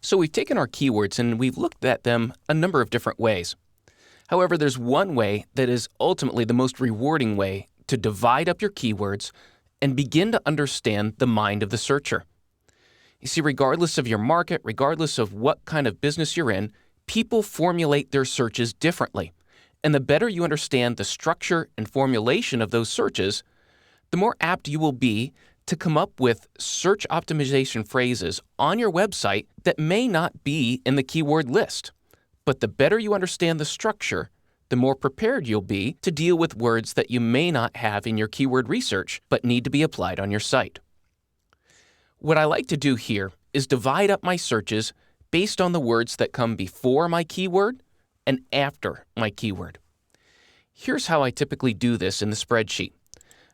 So we've taken our keywords and we've looked at them a number of different ways. However, there's one way that is ultimately the most rewarding way to divide up your keywords and begin to understand the mind of the searcher. You see, regardless of your market, regardless of what kind of business you're in, people formulate their searches differently. And the better you understand the structure and formulation of those searches, the more apt you will be to come up with search optimization phrases on your website that may not be in the keyword list. But the better you understand the structure, the more prepared you'll be to deal with words that you may not have in your keyword research but need to be applied on your site. What I like to do here is divide up my searches based on the words that come before my keyword and after my keyword. Here's how I typically do this in the spreadsheet.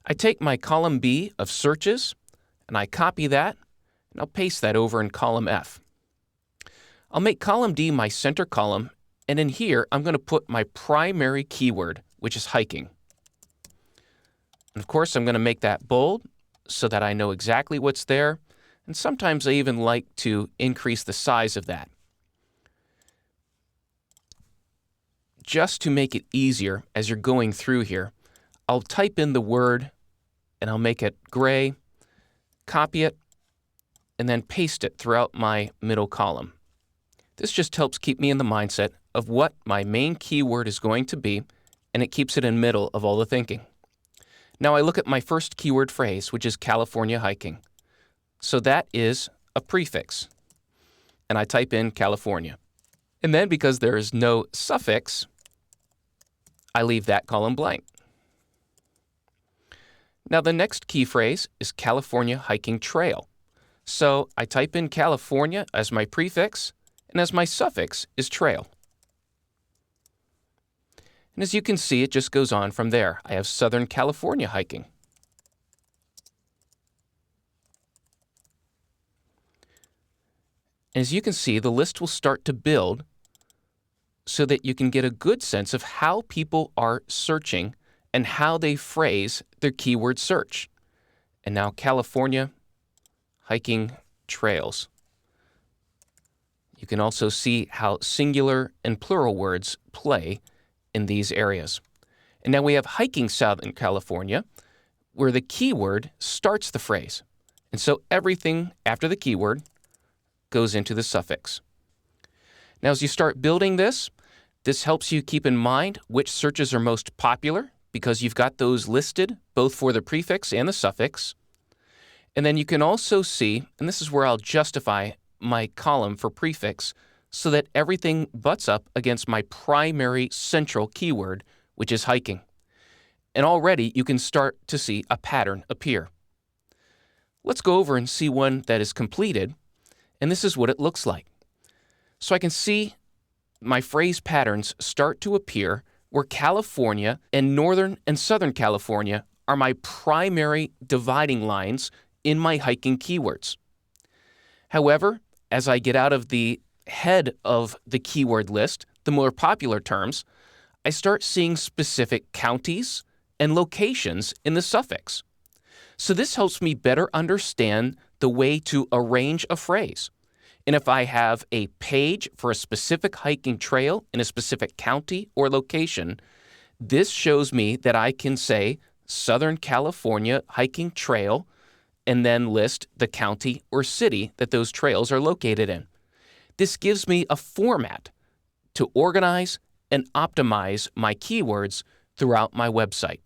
I take my column B of searches, and I copy that, and I'll paste that over in column F. I'll make column D my center column, and in here, I'm going to put my primary keyword, which is hiking. And of course, I'm going to make that bold so that I know exactly what's there, and sometimes I even like to increase the size of that. Just to make it easier as you're going through here, I'll type in the word and I'll make it gray, copy it, and then paste it throughout my middle column. This just helps keep me in the mindset of what my main keyword is going to be, and it keeps it in the middle of all the thinking. Now I look at my first keyword phrase, which is California hiking. So that is a prefix, and I type in California. And then because there is no suffix, I leave that column blank. Now the next key phrase is California hiking trail. So I type in California as my prefix, and as my suffix is trail. And as you can see, it just goes on from there. I have Southern California hiking. As you can see, the list will start to build so that you can get a good sense of how people are searching and how they phrase their keyword search. And now California hiking trails. You can also see how singular and plural words play in these areas. And now we have hiking Southern California, where the keyword starts the phrase. And so everything after the keyword goes into the suffix. Now as you start building this helps you keep in mind which searches are most popular because you've got those listed both for the prefix and the suffix. And then you can also see, and this is where I'll justify my column for prefix so that everything butts up against my primary central keyword, which is hiking. And already you can start to see a pattern appear. Let's go over and see one that is completed, and this is what it looks like. So I can see my phrase patterns start to appear where California and Northern and Southern California are my primary dividing lines in my hiking keywords. However, as I get out of the head of the keyword list, the more popular terms, I start seeing specific counties and locations in the suffix. So this helps me better understand the way to arrange a phrase. And if I have a page for a specific hiking trail in a specific county or location, this shows me that I can say Southern California hiking trail and then list the county or city that those trails are located in. This gives me a format to organize and optimize my keywords throughout my website.